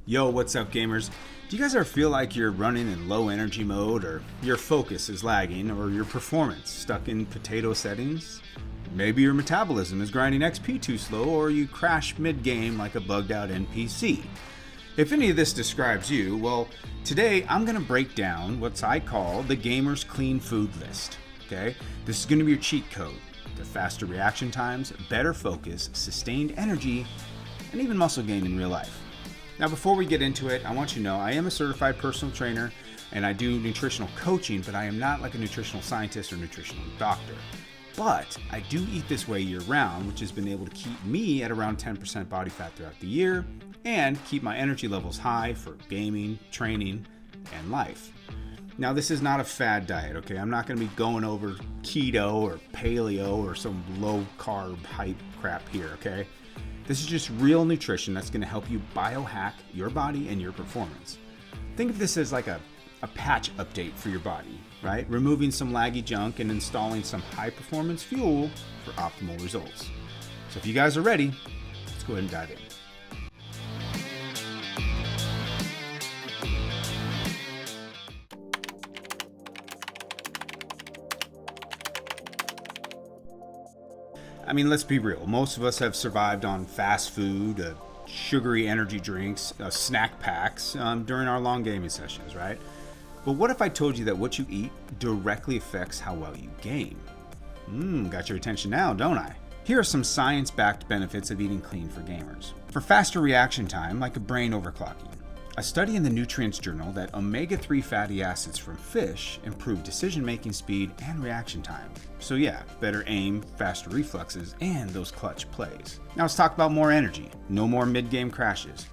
Yo, what's up gamers? Do you guys ever feel like you're running in low energy mode, or your focus is lagging, or your performance stuck in potato settings? Maybe your metabolism is grinding XP too slow, or you crash mid-game like a bugged out NPC. If any of this describes you, well, today I'm going to break down what I call the gamer's clean food list. Okay? This is going to be your cheat code to faster reaction times, better focus, sustained energy, and even muscle gain in real life. Now, before we get into it, I want you to know I am a certified personal trainer and I do nutritional coaching, but I am not like a nutritional scientist or nutritional doctor. But I do eat this way year round, which has been able to keep me at around 10% body fat throughout the year and keep my energy levels high for gaming, training, and life. Now, this is not a fad diet, okay? I'm not going to be going over keto or paleo or some low-carb hype crap here, okay? This is just real nutrition that's going to help you biohack your body and your performance. Think of this as like a patch update for your body, right? Removing some laggy junk and installing some high-performance fuel for optimal results. So if you guys are ready, let's go ahead and dive in. I mean, let's be real. Most of us have survived on fast food, sugary energy drinks, snack packs during our long gaming sessions, right? But what if I told you that what you eat directly affects how well you game? Got your attention now, don't I? Here are some science-backed benefits of eating clean for gamers. For faster reaction time, like a brain overclocking. A study in the Nutrients Journal that omega-3 fatty acids from fish improve decision-making speed and reaction time. So yeah, better aim, faster reflexes, and those clutch plays. Now let's talk about more energy. No more mid-game crashes.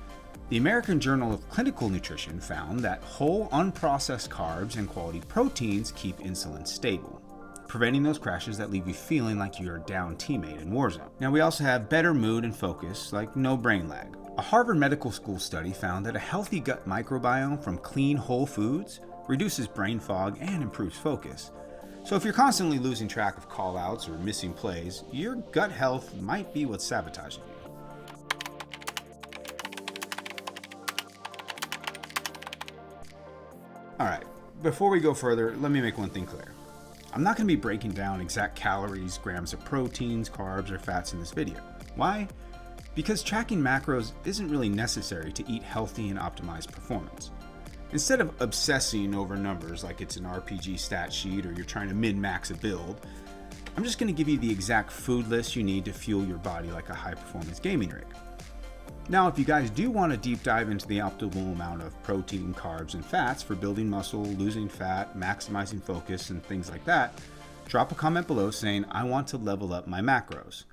The American Journal of Clinical Nutrition found that whole unprocessed carbs and quality proteins keep insulin stable, preventing those crashes that leave you feeling like you're a down teammate in Warzone. Now we also have better mood and focus, like no brain lag. A Harvard Medical School study found that a healthy gut microbiome from clean whole foods reduces brain fog and improves focus. So if you're constantly losing track of call-outs or missing plays, your gut health might be what's sabotaging you. Alright, before we go further, let me make one thing clear. I'm not going to be breaking down exact calories, grams of proteins, carbs, or fats in this video. Why? Because tracking macros isn't really necessary to eat healthy and optimized performance. Instead of obsessing over numbers like it's an RPG stat sheet or you're trying to min-max a build, I'm just going to give you the exact food list you need to fuel your body like a high-performance gaming rig. Now, if you guys do want to deep dive into the optimal amount of protein, carbs, and fats for building muscle, losing fat, maximizing focus, and things like that, drop a comment below saying, I want to level up my macros.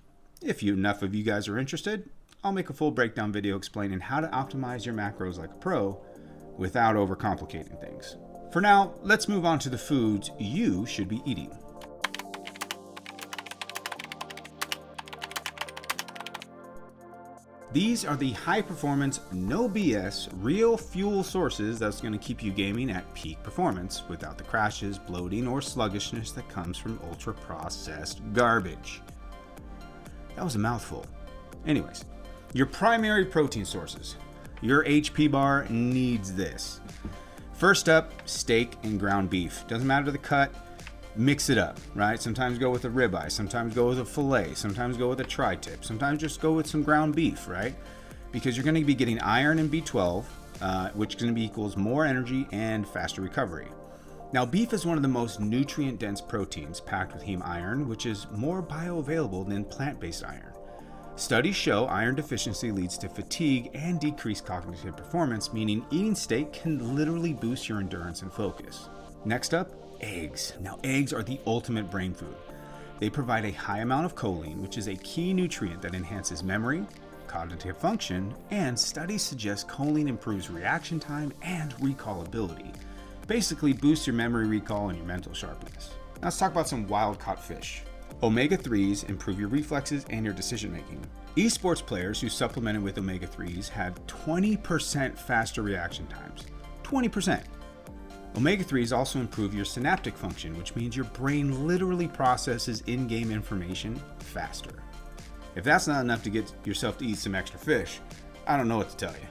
If enough of you guys are interested, I'll make a full breakdown video explaining how to optimize your macros like a pro without overcomplicating things. For now, let's move on to the foods you should be eating. These are the high-performance, no BS, real fuel sources that's going to keep you gaming at peak performance without the crashes, bloating, or sluggishness that comes from ultra-processed garbage. That was a mouthful. Anyways, your primary protein sources. Your HP bar needs this. First up, steak and ground beef. Doesn't matter the cut, mix it up, right? Sometimes go with a ribeye, sometimes go with a filet, sometimes go with a tri-tip, sometimes just go with some ground beef, right? Because you're going to be getting iron and B12, which is going to be equals more energy and faster recovery. Now, beef is one of the most nutrient-dense proteins packed with heme iron, which is more bioavailable than plant-based iron. Studies show iron deficiency leads to fatigue and decreased cognitive performance, meaning eating steak can literally boost your endurance and focus. Next up, eggs. Now, eggs are the ultimate brain food. They provide a high amount of choline, which is a key nutrient that enhances memory, cognitive function, and studies suggest choline improves reaction time and recall ability. Basically boosts your memory recall and your mental sharpness. Now let's talk about some wild-caught fish. Omega-3s improve your reflexes and your decision-making. Esports players who supplemented with omega-3s had 20% faster reaction times. 20%. Omega-3s also improve your synaptic function, which means your brain literally processes in-game information faster. If that's not enough to get yourself to eat some extra fish, I don't know what to tell you.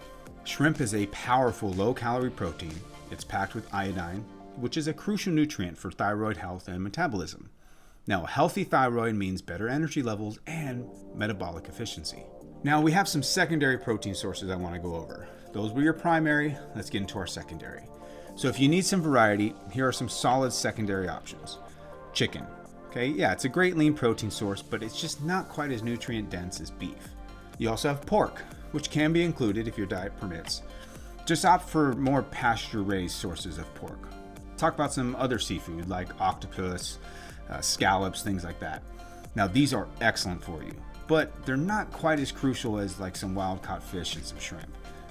Shrimp is a powerful low-calorie protein. It's packed with iodine, which is a crucial nutrient for thyroid health and metabolism. Now, a healthy thyroid means better energy levels and metabolic efficiency. Now, we have some secondary protein sources I want to go over. Those were your primary. Let's get into our secondary. So if you need some variety, here are some solid secondary options. Chicken. Okay, yeah, it's a great lean protein source, but it's just not quite as nutrient dense as beef. You also have pork, which can be included if your diet permits. Just opt for more pasture-raised sources of pork. Talk about some other seafood like octopus, scallops, things like that. Now, these are excellent for you, but they're not quite as crucial as like some wild-caught fish and some shrimp.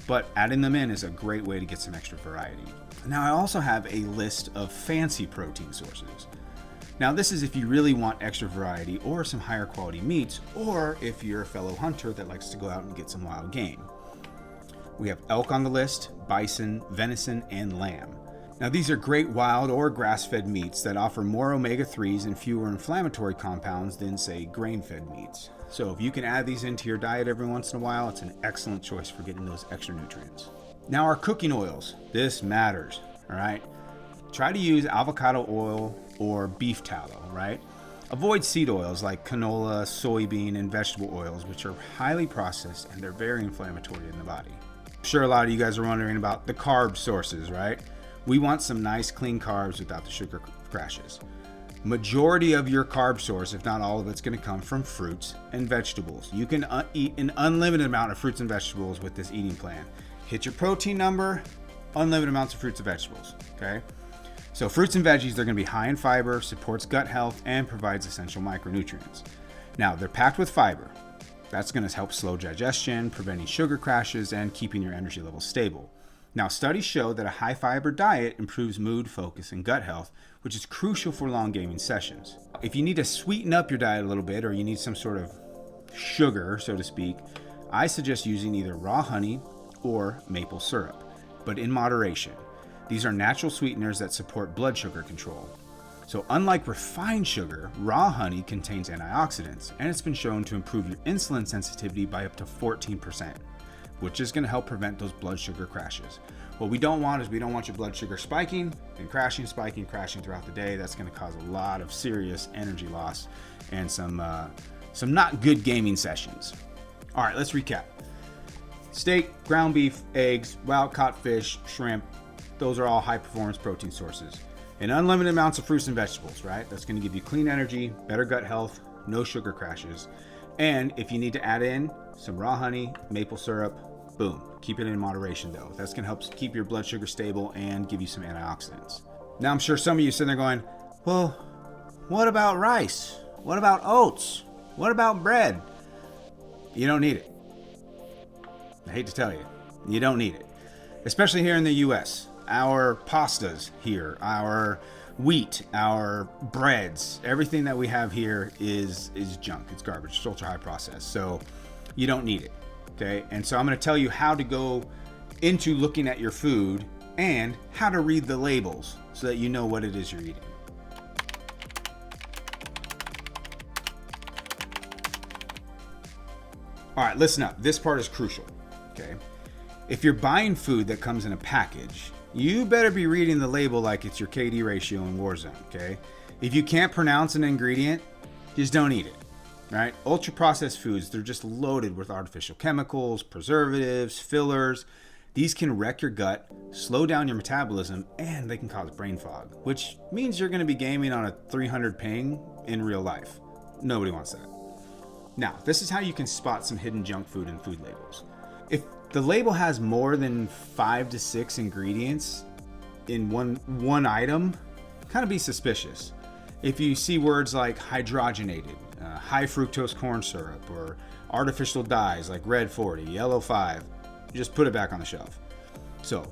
But adding them in is a great way to get some extra variety. Now, I also have a list of fancy protein sources. Now, this is if you really want extra variety or some higher quality meats, or if you're a fellow hunter that likes to go out and get some wild game. We have elk on the list, bison, venison, and lamb. Now, these are great wild or grass-fed meats that offer more omega-3s and fewer inflammatory compounds than, say, grain-fed meats. So if you can add these into your diet every once in a while, it's an excellent choice for getting those extra nutrients. Now, our cooking oils. This matters, all right? Try to use avocado oil or beef tallow, right? Avoid seed oils like canola, soybean, and vegetable oils, which are highly processed and they're very inflammatory in the body. I'm sure a lot of you guys are wondering about the carb sources, right? We want some nice clean carbs without the sugar crashes. Majority of your carb source, if not all of it's going to come from fruits and vegetables. You can eat an unlimited amount of fruits and vegetables with this eating plan. Hit your protein number, unlimited amounts of fruits and vegetables, okay? So fruits and veggies, they're going to be high in fiber, supports gut health, and provides essential micronutrients. Now, they're packed with fiber. That's going to help slow digestion, preventing sugar crashes, and keeping your energy levels stable. Now, studies show that a high fiber diet improves mood, focus, and gut health, which is crucial for long gaming sessions. If you need to sweeten up your diet a little bit, or you need some sort of sugar, so to speak, I suggest using either raw honey or maple syrup, but in moderation. These are natural sweeteners that support blood sugar control. So unlike refined sugar, raw honey contains antioxidants, and it's been shown to improve your insulin sensitivity by up to 14%. Which is going to help prevent those blood sugar crashes. What we don't want is we don't want your blood sugar spiking and crashing throughout the day. That's going to cause a lot of serious energy loss and some not good gaming sessions. All right, let's recap. Steak, ground beef, eggs, wild-caught fish, shrimp, those are all high-performance protein sources. And unlimited amounts of fruits and vegetables, right? That's going to give you clean energy, better gut health, no sugar crashes. And if you need to add in some raw honey, maple syrup, boom. Keep it in moderation though. That's going to help keep your blood sugar stable and give you some antioxidants. Now, I'm sure some of you sitting there going, well, what about rice? What about oats? What about bread? You don't need it. I hate to tell you, you don't need it. Especially here in the US. Our pastas here, our wheat, our breads, everything that we have here is junk. It's garbage. It's ultra high processed. So you don't need it. Okay. And so I'm going to tell you how to go into looking at your food and how to read the labels so that you know what it is you're eating. All right, listen up. This part is crucial. Okay. If you're buying food that comes in a package, you better be reading the label like it's your KD ratio in Warzone, okay? If you can't pronounce an ingredient, just don't eat it, right? Ultra-processed foods, they're just loaded with artificial chemicals, preservatives, fillers. These can wreck your gut, slow down your metabolism, and they can cause brain fog, which means you're gonna be gaming on a 300 ping in real life. Nobody wants that. Now, this is how you can spot some hidden junk food in food labels. If the label has more than 5 to 6 ingredients in one item, kind of be suspicious. If you see words like hydrogenated, high fructose corn syrup, or artificial dyes like red 40, yellow 5, just put it back on the shelf. So,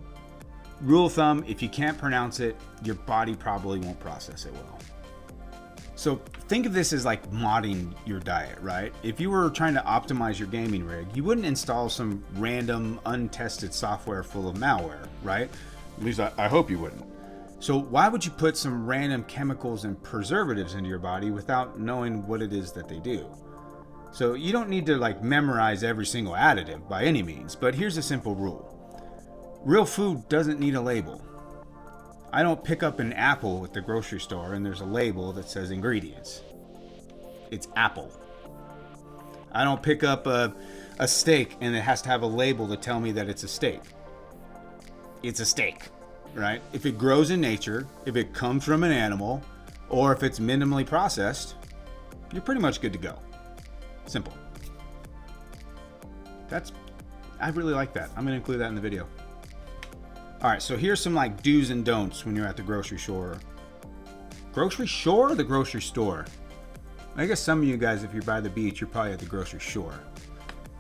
rule of thumb, if you can't pronounce it, your body probably won't process it well. So think of this as like modding your diet, right? If you were trying to optimize your gaming rig, you wouldn't install some random untested software full of malware, right? At least I hope you wouldn't. So why would you put some random chemicals and preservatives into your body without knowing what it is that they do? So you don't need to like memorize every single additive by any means, but here's a simple rule. Real food doesn't need a label. I don't pick up an apple at the grocery store and there's a label that says ingredients. It's apple. I don't pick up a steak and it has to have a label to tell me that it's a steak. It's a steak, right? If it grows in nature, if it comes from an animal, or if it's minimally processed, you're pretty much good to go. Simple. I really like that. I'm gonna include that in the video. All right, so here's some like do's and don'ts when you're at the grocery store. Grocery store or the grocery store? I guess some of you guys, if you're by the beach, you're probably at the grocery store.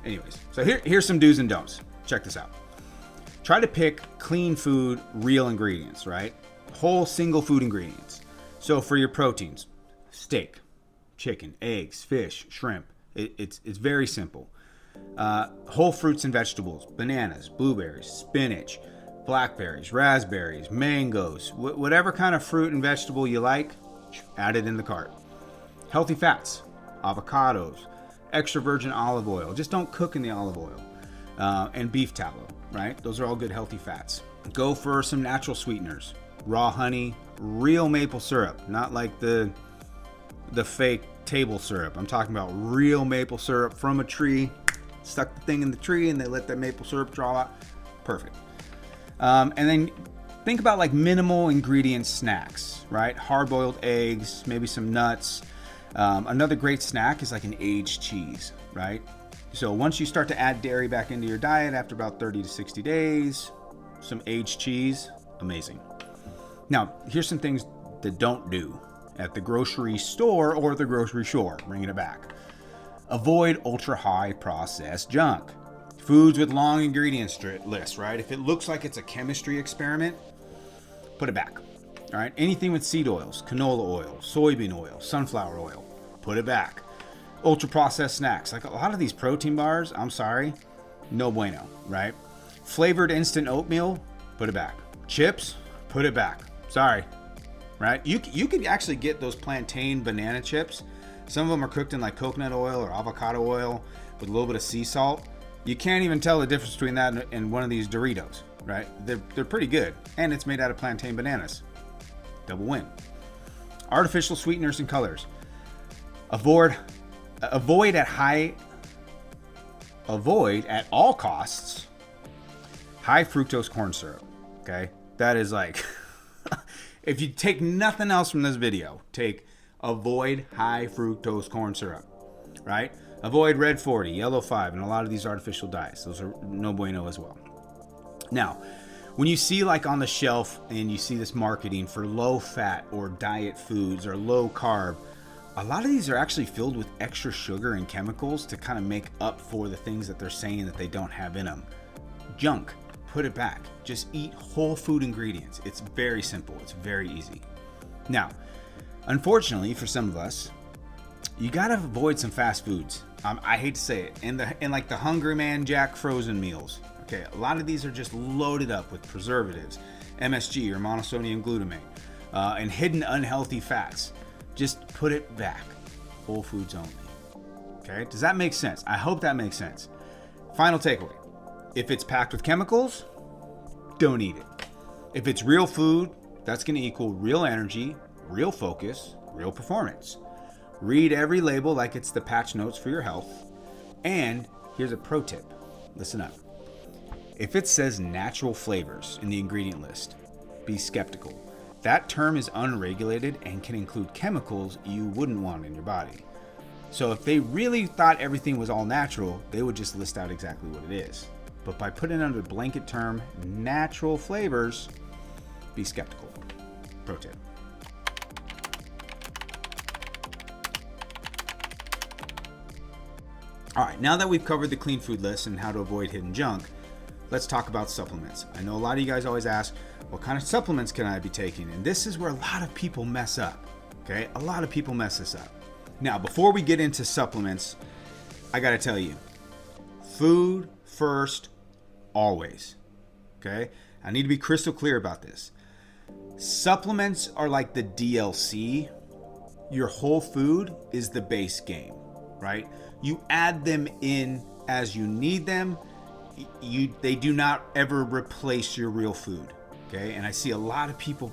Anyways, so here's some do's and don'ts. Check this out. Try to pick clean food, real ingredients, right? Whole single food ingredients. So for your proteins, steak, chicken, eggs, fish, shrimp. It's very simple. Whole fruits and vegetables, bananas, blueberries, spinach, blackberries, raspberries, mangoes, whatever kind of fruit and vegetable you like, add it in the cart. Healthy fats, avocados, extra virgin olive oil. Just don't cook in the olive oil. And beef tallow, right? Those are all good healthy fats. Go for some natural sweeteners. Raw honey, real maple syrup, not like the fake table syrup. I'm talking about real maple syrup from a tree. Stuck the thing in the tree and they let that maple syrup draw out. Perfect. And then think about like minimal ingredient snacks, right? Hard-boiled eggs, maybe some nuts. Another great snack is like an aged cheese, right? So once you start to add dairy back into your diet after about 30 to 60 days, some aged cheese, amazing. Now, here's some things that don't do at the grocery store or the grocery shore. Bringing it back. Avoid ultra-high processed junk. Foods with long ingredients lists, right? If it looks like it's a chemistry experiment, put it back. All right. Anything with seed oils, canola oil, soybean oil, sunflower oil, put it back. Ultra processed snacks, like a lot of these protein bars, I'm sorry, no bueno, right? Flavored instant oatmeal, put it back. Chips, put it back. Sorry, right? You could actually get those plantain banana chips. Some of them are cooked in like coconut oil or avocado oil with a little bit of sea salt. You can't even tell the difference between that and one of these Doritos, right? They're pretty good, and it's made out of plantain bananas. Double win. Artificial sweeteners and colors. Avoid at all costs high fructose corn syrup. Okay, that is like if you take nothing else from this video, avoid high fructose corn syrup, right? Avoid red 40, yellow 5, and a lot of these artificial dyes. Those are no bueno as well. Now, when you see like on the shelf and you see this marketing for low fat or diet foods or low carb, a lot of these are actually filled with extra sugar and chemicals to kind of make up for the things that they're saying that they don't have in them. Junk, put it back. Just eat whole food ingredients. It's very simple. It's very easy. Now, unfortunately for some of us, you gotta avoid some fast foods. I hate to say it, and like the Hungry Man Jack frozen meals. Okay, a lot of these are just loaded up with preservatives, MSG or monosodium glutamate, and hidden unhealthy fats. Just put it back. Whole foods only. Okay, does that make sense? I hope that makes sense. Final takeaway: if it's packed with chemicals, don't eat it. If it's real food, that's going to equal real energy, real focus, real performance. Read every label like it's the patch notes for your health. And here's a pro tip. Listen up. If it says natural flavors in the ingredient list, be skeptical. That term is unregulated and can include chemicals you wouldn't want in your body. So if they really thought everything was all natural, they would just list out exactly what it is. But by putting under the blanket term natural flavors, be skeptical. Pro tip. All right, now that we've covered the clean food list and how to avoid hidden junk, let's talk about supplements. I know a lot of you guys always ask, what kind of supplements can I be taking? And this is where a lot of people mess up, okay? A lot of people mess this up. Now, before we get into supplements, I gotta tell you, food first, always, okay? I need to be crystal clear about this. Supplements are like the DLC. Your whole food is the base game, right? You add them in as you need them, they do not ever replace your real food. Okay, and I see a lot of people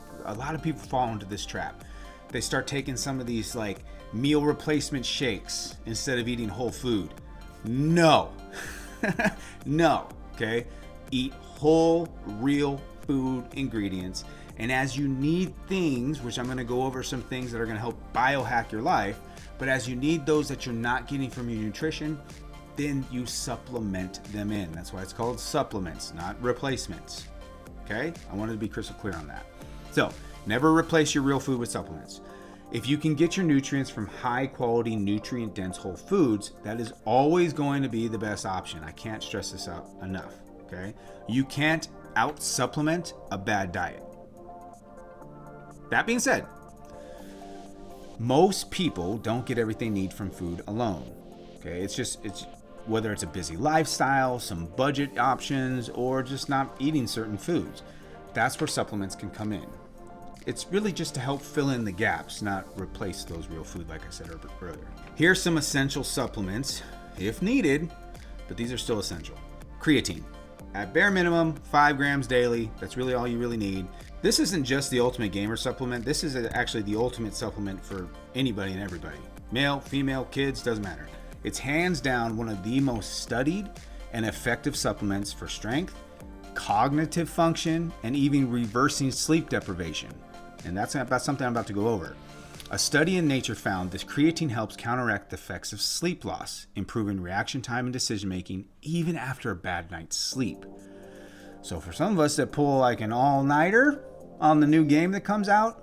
fall into this trap. They start taking some of these like meal replacement shakes instead of eating whole food. No. No. Okay, eat whole, real food ingredients. And as you need things, which I'm going to go over some things that are going to help biohack your life, but as you need those that you're not getting from your nutrition, then you supplement them in. That's why it's called supplements, not replacements. Okay? I wanted to be crystal clear on that. So, never replace your real food with supplements. If you can get your nutrients from high quality, nutrient dense whole foods, that is always going to be the best option. I can't stress this out enough. Okay? You can't out supplement a bad diet. That being said, most people don't get everything they need from food alone. Okay, it's whether it's a busy lifestyle, some budget options, or just not eating certain foods. That's where supplements can come in. It's really just to help fill in the gaps, not replace those real food, like I said earlier. Here's some essential supplements, if needed, but these are still essential. Creatine. At bare minimum, 5 grams daily. That's really all you really need. This isn't just the ultimate gamer supplement. This is actually the ultimate supplement for anybody and everybody. Male, female, kids, doesn't matter. It's hands down one of the most studied and effective supplements for strength, cognitive function, and even reversing sleep deprivation. And that's something I'm about to go over. A study in Nature found this creatine helps counteract the effects of sleep loss, improving reaction time and decision making even after a bad night's sleep. So for some of us that pull like an all-nighter on the new game that comes out,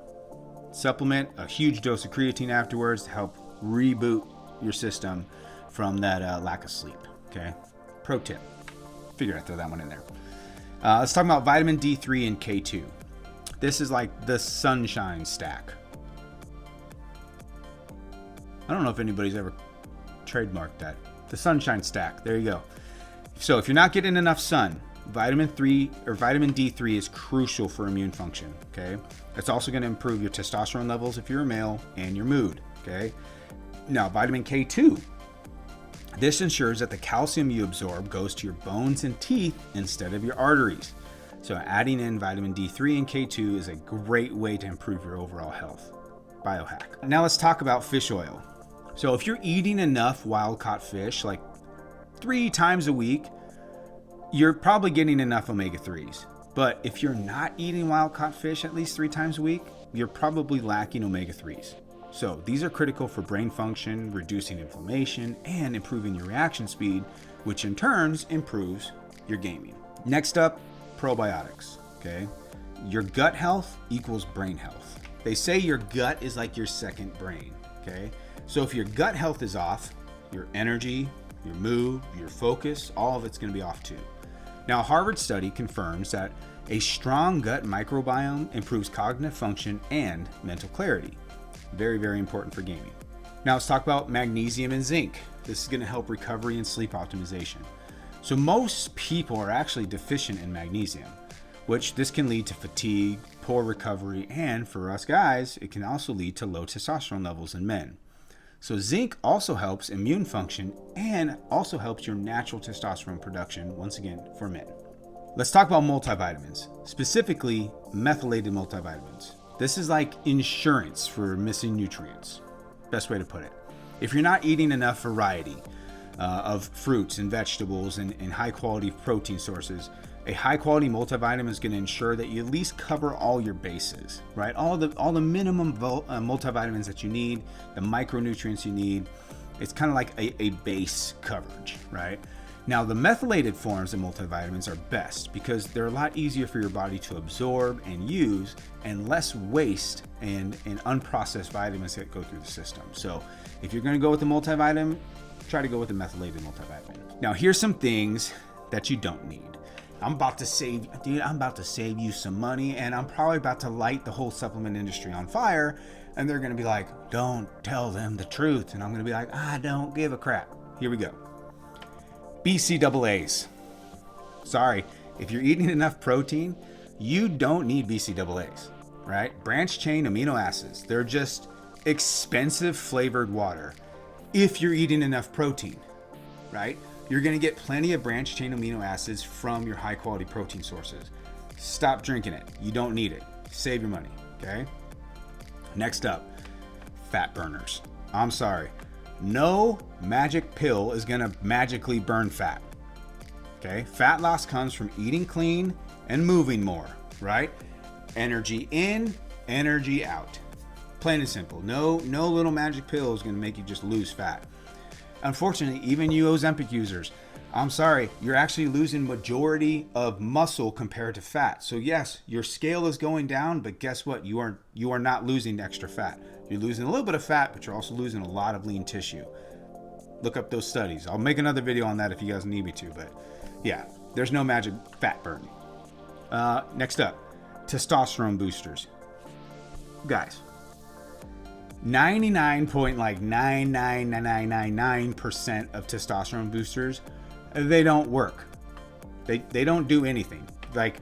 supplement a huge dose of creatine afterwards to help reboot your system from that lack of sleep. Okay, pro tip. Figured I'd throw that one in there. Let's talk about vitamin D3 and K2. This is like the sunshine stack. I don't know if anybody's ever trademarked that. The sunshine stack. There you go. So if you're not getting enough sun, vitamin D3 is crucial for immune function. Okay. It's also going to improve your testosterone levels if you're a male and your mood. Okay. Now, vitamin K2. This ensures that the calcium you absorb goes to your bones and teeth instead of your arteries. So adding in vitamin D3 and K2 is a great way to improve your overall health. Biohack. Now let's talk about fish oil. So if you're eating enough wild-caught fish, like 3 times a week, you're probably getting enough omega-3s. But if you're not eating wild-caught fish at least 3 times a week, you're probably lacking omega-3s. So these are critical for brain function, reducing inflammation, and improving your reaction speed, which in turn improves your gaming. Next up, probiotics. Okay, your gut health equals brain health. They say your gut is like your second brain. Okay, so if your gut health is off, your energy, your mood, your focus, all of it's going to be off too. Now, a Harvard study confirms that a strong gut microbiome improves cognitive function and mental clarity. Very, very important for gaming. Now let's talk about magnesium and zinc. This is going to help recovery and sleep optimization. So most people are actually deficient in magnesium, which this can lead to fatigue, poor recovery, and for us guys, it can also lead to low testosterone levels in men. So zinc also helps immune function and also helps your natural testosterone production, once again, for men. Let's talk about multivitamins, specifically methylated multivitamins. This is like insurance for missing nutrients. Best way to put it. If you're not eating enough variety of fruits and vegetables and high quality protein sources, a high quality multivitamin is going to ensure that you at least cover all your bases, right? All the minimum multivitamins that you need, the micronutrients you need. It's kind of like a base coverage, right? Now, the methylated forms of multivitamins are best because they're a lot easier for your body to absorb and use, and less waste and unprocessed vitamins that go through the system. So if you're going to go with the multivitamin, try to go with the methylated multivitamin. Now, here's some things that you don't need. I'm about to save you some money, and I'm probably about to light the whole supplement industry on fire, and they're going to be like, don't tell them the truth. And I'm going to be like, I don't give a crap. Here we go. BCAAs. Sorry, if you're eating enough protein, you don't need BCAAs, right? Branched chain amino acids. They're just expensive flavored water if you're eating enough protein, right? You're going to get plenty of branched chain amino acids from your high quality protein sources. Stop drinking it. You don't need it. Save your money, okay? Next up, fat burners. I'm sorry. No magic pill is going to magically burn fat, okay? Fat loss comes from eating clean and moving more, right? Energy in, energy out. Plain and simple. No little magic pill is going to make you just lose fat. Unfortunately, even you Ozempic users, I'm sorry, you're actually losing majority of muscle compared to fat. So yes, your scale is going down, but guess what? You are not losing extra fat. You're losing a little bit of fat, but you're also losing a lot of lean tissue. Look up those studies. I'll make another video on that if you guys need me to, but yeah, there's no magic fat burning. Next up, testosterone boosters. Guys, 99.99999% of testosterone boosters, they don't work. They don't do anything. Like,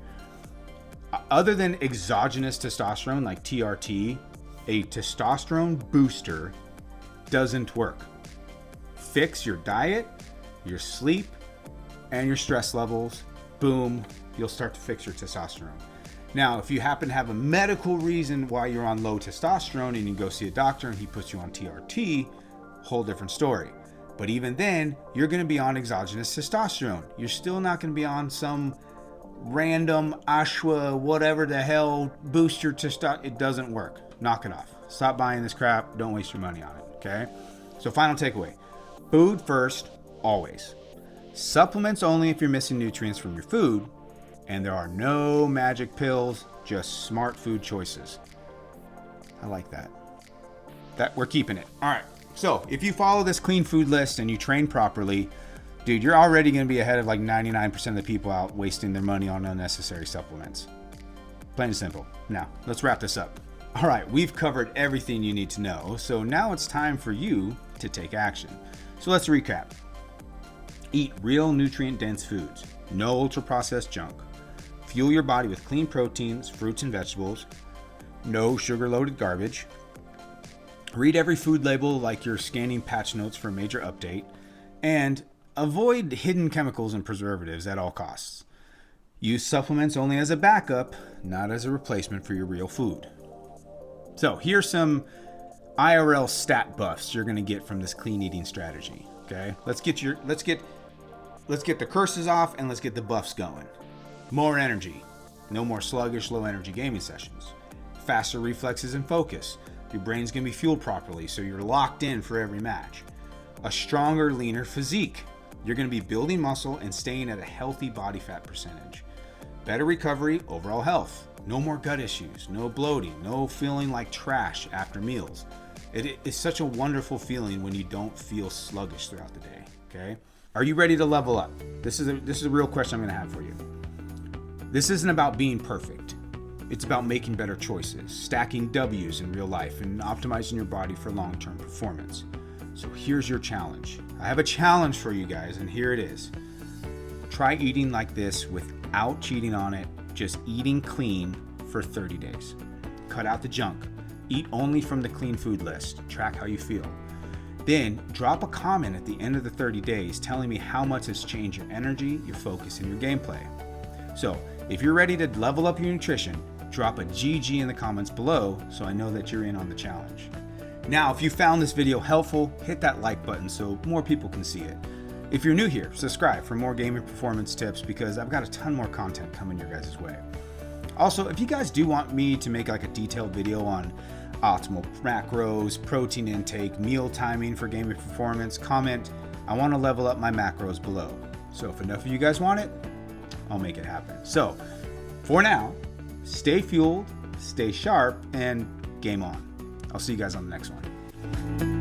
other than exogenous testosterone like TRT, a testosterone booster doesn't work. Fix your diet, your sleep, and your stress levels. Boom, you'll start to fix your testosterone. Now, if you happen to have a medical reason why you're on low testosterone and you go see a doctor and he puts you on TRT, whole different story. But even then, you're going to be on exogenous testosterone. You're still not going to be on some random Ashwa, whatever the hell, booster testosterone. It doesn't work. Knock it off. Stop buying this crap. Don't waste your money on it, okay? So final takeaway. Food first, always. Supplements only if you're missing nutrients from your food. And there are no magic pills, just smart food choices. I like that. We're keeping it. All right. So if you follow this clean food list and you train properly, dude, you're already going to be ahead of like 99% of the people out wasting their money on unnecessary supplements. Plain and simple. Now, let's wrap this up. All right, we've covered everything you need to know. So now it's time for you to take action. So let's recap. Eat real nutrient-dense foods. No ultra-processed junk. Fuel your body with clean proteins, fruits, and vegetables. No sugar-loaded garbage. Read every food label like you're scanning patch notes for a major update. And avoid hidden chemicals and preservatives at all costs. Use supplements only as a backup, not as a replacement for your real food. So here's some IRL stat buffs you're going to get from this clean eating strategy. Okay, let's get the curses off and let's get the buffs going. More energy. No more sluggish, low energy gaming sessions. Faster reflexes and focus. Your brain's going to be fueled properly, so you're locked in for every match. A stronger, leaner physique. You're going to be building muscle and staying at a healthy body fat percentage. Better recovery, overall health. No more gut issues, no bloating, no feeling like trash after meals. It is such a wonderful feeling when you don't feel sluggish throughout the day, okay? Are you ready to level up? This is a real question I'm going to have for you. This isn't about being perfect. It's about making better choices, stacking W's in real life, and optimizing your body for long-term performance. So here's your challenge. I have a challenge for you guys, and here it is. Try eating like this without cheating on it, just eating clean for 30 days. Cut out the junk. Eat only from the clean food list. Track how you feel. Then drop a comment at the end of the 30 days telling me how much has changed your energy, your focus, and your gameplay. So if you're ready to level up your nutrition, drop a GG in the comments below so I know that you're in on the challenge. Now, if you found this video helpful, hit that like button so more people can see it. If you're new here, subscribe for more gaming performance tips because I've got a ton more content coming your guys' way. Also, if you guys do want me to make like a detailed video on optimal macros, protein intake, meal timing for gaming performance, comment, I want to level up my macros below. So if enough of you guys want it, I'll make it happen. So for now, stay fueled, stay sharp, and game on. I'll see you guys on the next one.